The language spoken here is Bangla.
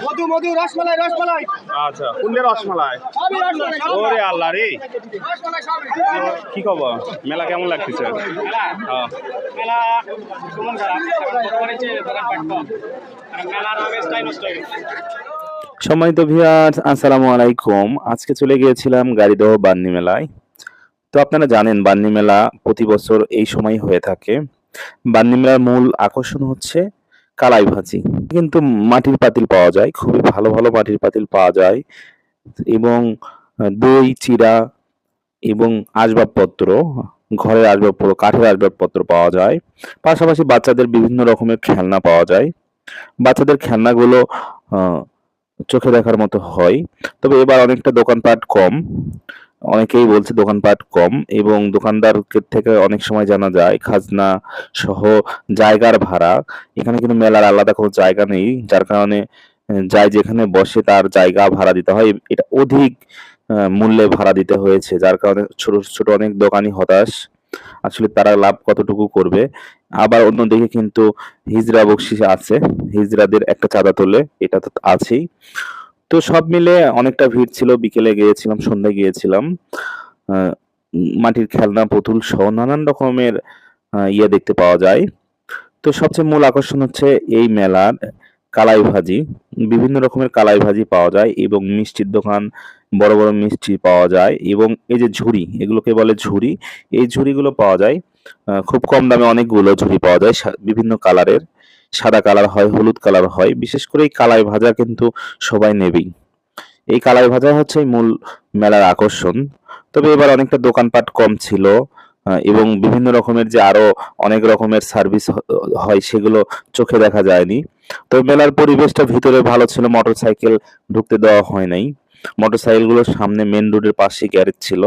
মধু মধু রসমালাই রসমালাই। আচ্ছা কোনটা রসমালাই? ওরে আল্লাহ রে, কি খবর? মেলা কেমন লাগতেছে? সম্মানিত ভিউয়ার্স, আসসালামু আলাইকুম। আজকে চলে গিয়েছিলাম গাড়িদহ বান্নি মেলায়। তো আপনারা জানেন বান্নি মেলা প্রতি বছর এই সময় হয়ে থাকে। বান্নি মেলার মূল আকর্ষণ হচ্ছে কালাই ভাজি, কিন্তু মাটির পাতিল পাওয়া যায়, খুবই ভালো ভালো মাটির পাতিল পাওয়া যায় এবং দই চিড়া এবং আসবাবপত্র, ঘরের আসবাবপত্র, কাঠের আসবাবপত্র পাওয়া যায়। পাশাপাশি বাচ্চাদের বিভিন্ন রকমের খেলনা পাওয়া যায়। বাচ্চাদের খেলনাগুলো চোখে দেখার মতো হয়, তবে এবার অনেকটা দোকানপাট কম। অনেকেই বলছে দোকানপাট কম এবং দোকানদার থেকে অনেক সময় জানা যায় খাজনা সহ জায়গার ভাড়া। এখানে কিন্তু মেলার আলাদা কোনো জায়গা নেই, যার কারণে যাই যেখানে বসে তার জায়গা ভাড়া দিতে হয়। এটা অধিক মূল্যে ভাড়া দিতে হয়েছে, যার কারণে ছোট ছোট অনেক দোকানি হতাশ। আসলে তারা লাভ কতটুকু করবে। আবার অন্যদিকে কিন্তু হিজড়া বকশিস আছে, হিজড়াদের একটা চাঁদা তোলে, এটা তো আছেই। তো সব মিলে অনেকটা ভিড় ছিল। বিকেলে গিয়েছিলাম, সন্ধ্যায় গিয়েছিলাম। আহ, মাটির খেলনা পুতুল সহ নানান রকমের ইয়ে দেখতে পাওয়া যায়। তো সবচেয়ে মূল আকর্ষণ হচ্ছে এই মেলার কালাই ভাজি। বিভিন্ন রকমের কালাই ভাজি পাওয়া যায় এবং মিষ্টির দোকান, বড় বড় মিষ্টি পাওয়া যায় এবং এই যে ঝুড়ি, এগুলোকে বলে ঝুড়ি, এই ঝুড়িগুলো পাওয়া যায়। খুব কম দামে অনেকগুলো ঝুড়ি পাওয়া যায়, বিভিন্ন কালারের। সাদা কালার হয়, হলুদ কালার হয়। বিশেষ করে এই কালাই ভাজা কিন্তু সবাই নেবেই। এই কালাই ভাজা হচ্ছে মূল মেলার আকর্ষণ। তবে এবার অনেকটা দোকানপাট কম ছিল এবং বিভিন্ন রকমের যে আরো অনেক রকমের সার্ভিস হয় সেগুলো চোখে দেখা যায়নি। তো মেলার পরিবেশটা ভিতরে ভালো ছিল, মোটরসাইকেল ঢুকতে দেওয়া হয় নাই। মোটরসাইকেলগুলোর সামনে মেন রোডের পাশে গ্যারেজ ছিল।